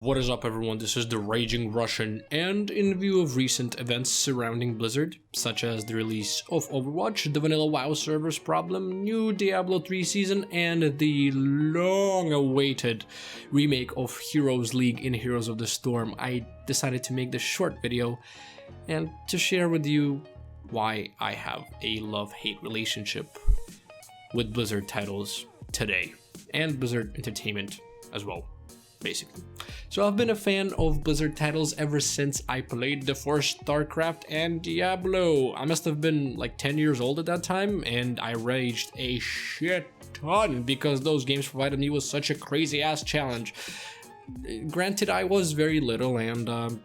What is up, everyone? This is the Raging Russian, and in view of recent events surrounding Blizzard, such as the release of Overwatch, the vanilla WoW servers problem, new Diablo 3 season, and the long-awaited remake of Heroes League in Heroes of the Storm, I decided to make this short video and to share with you why I have a love-hate relationship with Blizzard titles today, and Blizzard Entertainment as well, basically. So I've been a fan of Blizzard titles ever since I played the first StarCraft and Diablo. I must have been like 10 years old at that time, and I raged a shit ton because those games provided me with such a crazy ass challenge. Granted, I was very little and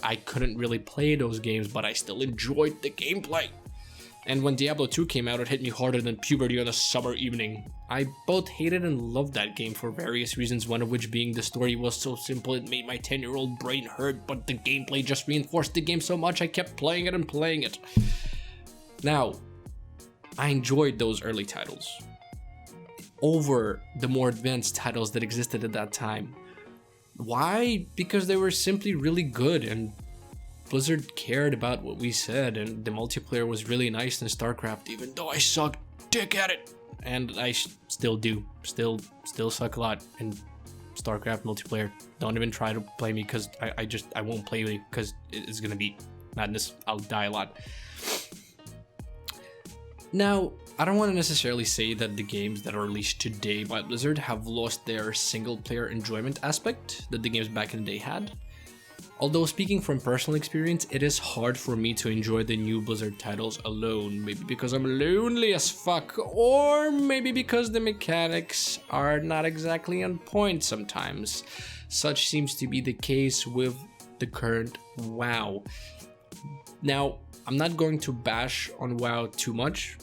I couldn't really play those games, but I still enjoyed the gameplay. And when Diablo 2 came out, it hit me harder than puberty on a summer evening. I both hated and loved that game for various reasons, one of which being the story was so simple it made my 10-year-old brain hurt, but the gameplay just reinforced the game so much I kept playing it and playing it. Now, I enjoyed those early titles over the more advanced titles that existed at that time. Why? Because they were simply really good, and Blizzard cared about what we said, and the multiplayer was really nice in StarCraft, even though I sucked dick at it. And I still do. Still suck a lot in StarCraft multiplayer. Don't even try to play me, because I won't play with you, because it's gonna be madness. I'll die a lot. Now, I don't want to necessarily say that the games that are released today by Blizzard have lost their single player enjoyment aspect that the games back in the day had. Although speaking from personal experience, it is hard for me to enjoy the new Blizzard titles alone, maybe because I'm lonely as fuck, or maybe because the mechanics are not exactly on point sometimes. Such seems to be the case with the current WoW. Now, I'm not going to bash on WoW too much,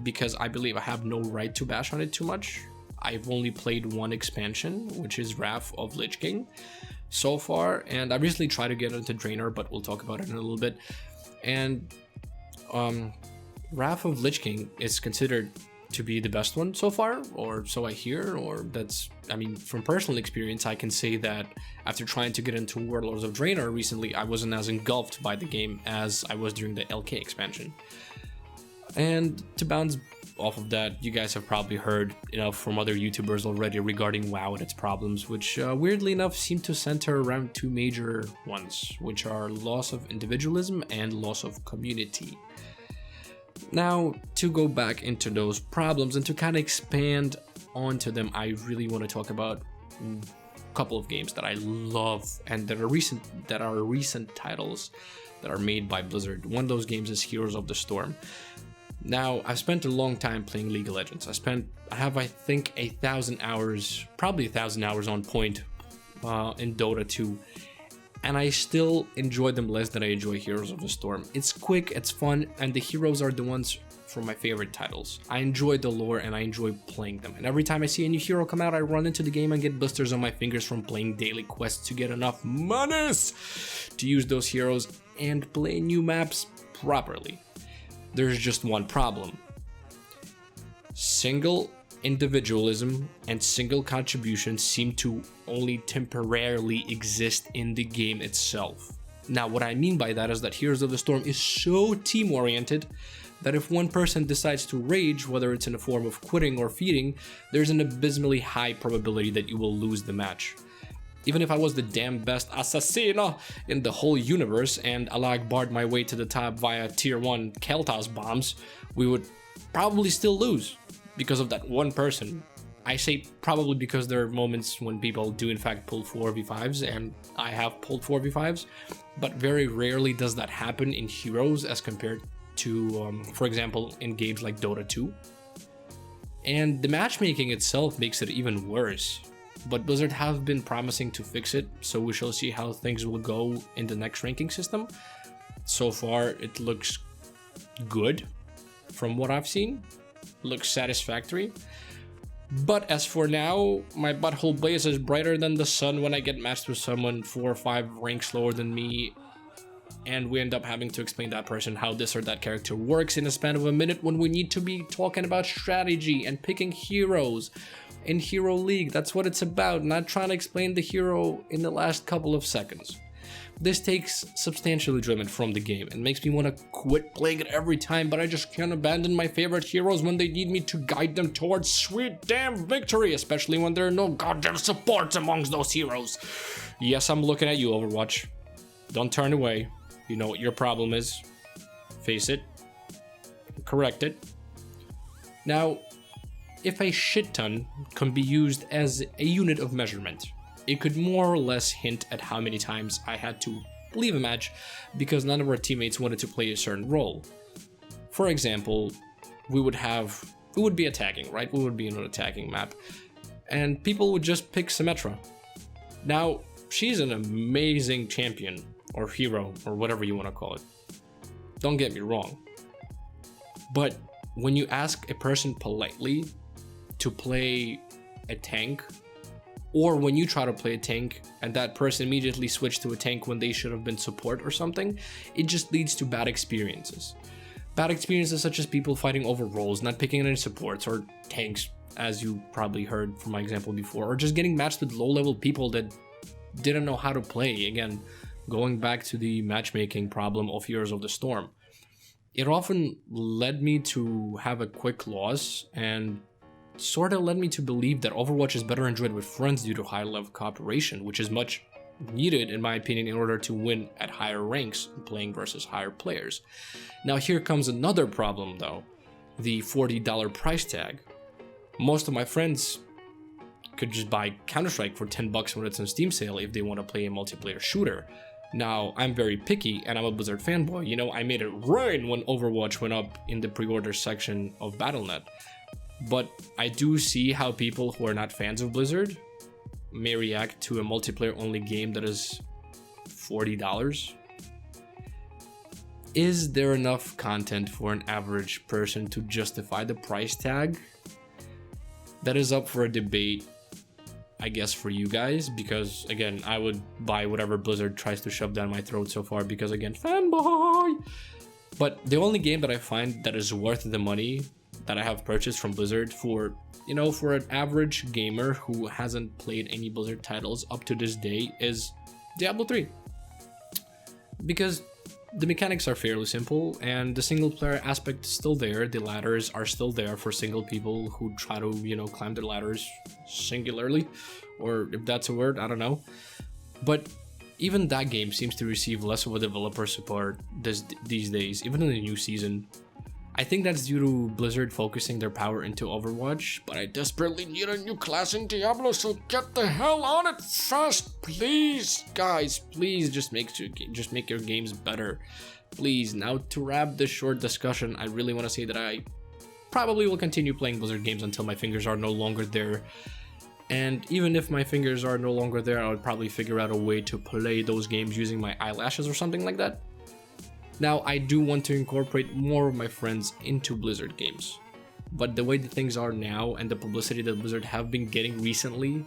because I believe I have no right to bash on it too much. I've only played one expansion, which is Wrath of Lich King so far, and I recently tried to get into Draenor, but we'll talk about it in a little bit. And Wrath of Lich King is considered to be the best one so far, or so I hear, or that's, I mean, from personal experience, I can say that after trying to get into Warlords of Draenor recently, I wasn't as engulfed by the game as I was during the LK expansion. And to bounce off of that, you guys have probably heard enough from other YouTubers already regarding WoW and its problems, which weirdly enough seem to center around two major ones, which are loss of individualism and loss of community. Now, to go back into those problems and to kind of expand onto them, I really want to talk about a couple of games that I love and that are recent titles that are made by Blizzard. One of those games is Heroes of the Storm. Now, I've spent a long time playing League of Legends. I have, I think, 1,000 hours, probably 1,000 hours on point in Dota 2, and I still enjoy them less than I enjoy Heroes of the Storm. It's quick, it's fun, and the heroes are the ones from my favorite titles. I enjoy the lore and I enjoy playing them, and every time I see a new hero come out, I run into the game and get blisters on my fingers from playing daily quests to get enough monies to use those heroes and play new maps properly. There's just one problem. Single individualism and single contribution seem to only temporarily exist in the game itself. Now, what I mean by that is that Heroes of the Storm is so team-oriented that if one person decides to rage, whether it's in the form of quitting or feeding, there's an abysmally high probability that you will lose the match. Even if I was the damn best assassino in the whole universe and Alag barred my way to the top via tier 1 Kel'Thas bombs, we would probably still lose because of that one person. I say probably because there are moments when people do in fact pull 4v5s, and I have pulled 4v5s, but very rarely does that happen in Heroes as compared to, for example, in games like Dota 2. And the matchmaking itself makes it even worse. But Blizzard have been promising to fix it, so we shall see how things will go in the next ranking system. So far, it looks good from what I've seen. Looks satisfactory. But as for now, my butthole blazes brighter than the sun when I get matched with someone 4 or 5 ranks lower than me, and we end up having to explain to that person how this or that character works in a span of a minute when we need to be talking about strategy and picking heroes in Hero League. That's what it's about, not trying to explain the hero in the last couple of seconds. This takes substantial enjoyment from the game and makes me want to quit playing it every time, but I just can't abandon my favorite heroes when they need me to guide them towards sweet damn victory, especially when there are no goddamn supports amongst those heroes. Yes, I'm looking at you, Overwatch. Don't turn away. You know what your problem is. Face it. Correct it. Now, if a shit ton can be used as a unit of measurement, it could more or less hint at how many times I had to leave a match because none of our teammates wanted to play a certain role. For example, we would be attacking, right? We would be in an attacking map, and people would just pick Symmetra. Now, she's an amazing champion, or hero, or whatever you want to call it. Don't get me wrong. But when you ask a person politely to play a tank, or when you try to play a tank and that person immediately switched to a tank when they should have been support or something, it just leads to bad experiences. Bad experiences such as people fighting over roles, not picking any supports or tanks, as you probably heard from my example before, or just getting matched with low-level people that didn't know how to play. Again, going back to the matchmaking problem of Heroes of the Storm. It often led me to have a quick loss and sort of led me to believe that Overwatch is better enjoyed with friends due to high level cooperation, which is much needed in my opinion in order to win at higher ranks playing versus higher players. Now here comes another problem though, the $40 price tag. Most of my friends could just buy Counter-Strike for $10 when it's on Steam sale if they want to play a multiplayer shooter. Now, I'm very picky and I'm a Blizzard fanboy. You know, I made it rain when Overwatch went up in the pre-order section of Battle.net. But I do see how people who are not fans of Blizzard may react to a multiplayer-only game that is $40. Is there enough content for an average person to justify the price tag? That is up for a debate, I guess, for you guys, because again, I would buy whatever Blizzard tries to shove down my throat so far because again, fanboy. But the only game that I find that is worth the money that I have purchased from Blizzard for, you know, for an average gamer who hasn't played any Blizzard titles up to this day is Diablo 3. Because the mechanics are fairly simple and the single player aspect is still there. The ladders are still there for single people who try to, you know, climb their ladders singularly, or if that's a word, I don't know. But even that game seems to receive less of a developer support these days, even in the new season. I think that's due to Blizzard focusing their power into Overwatch, but I desperately need a new class in Diablo, so get the hell on it fast, please, guys. Please just make your games better, please. Now to wrap this short discussion, I really want to say that I probably will continue playing Blizzard games until my fingers are no longer there. And even if my fingers are no longer there, I would probably figure out a way to play those games using my eyelashes or something like that. Now, I do want to incorporate more of my friends into Blizzard games, but the way that things are now and the publicity that Blizzard have been getting recently,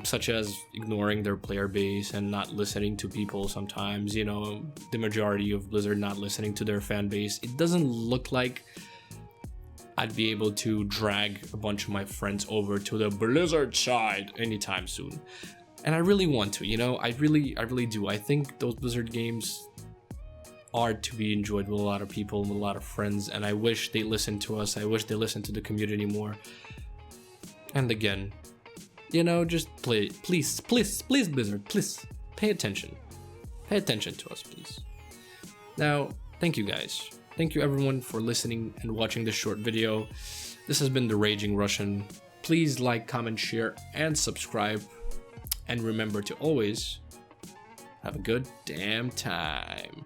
such as ignoring their player base and not listening to people sometimes, you know, the majority of Blizzard not listening to their fan base, it doesn't look like I'd be able to drag a bunch of my friends over to the Blizzard side anytime soon. And I really want to, you know, I really do. I think those Blizzard games are to be enjoyed with a lot of people and with a lot of friends, and I wish they listened to us. I wish they listened to the community more. And again, you know, just play, please Blizzard, please pay attention to us, please. Now, thank you guys, thank you everyone for listening and watching this short video. This has been the Raging Russian. Please like, comment, share, and subscribe, and remember to always have a good damn time.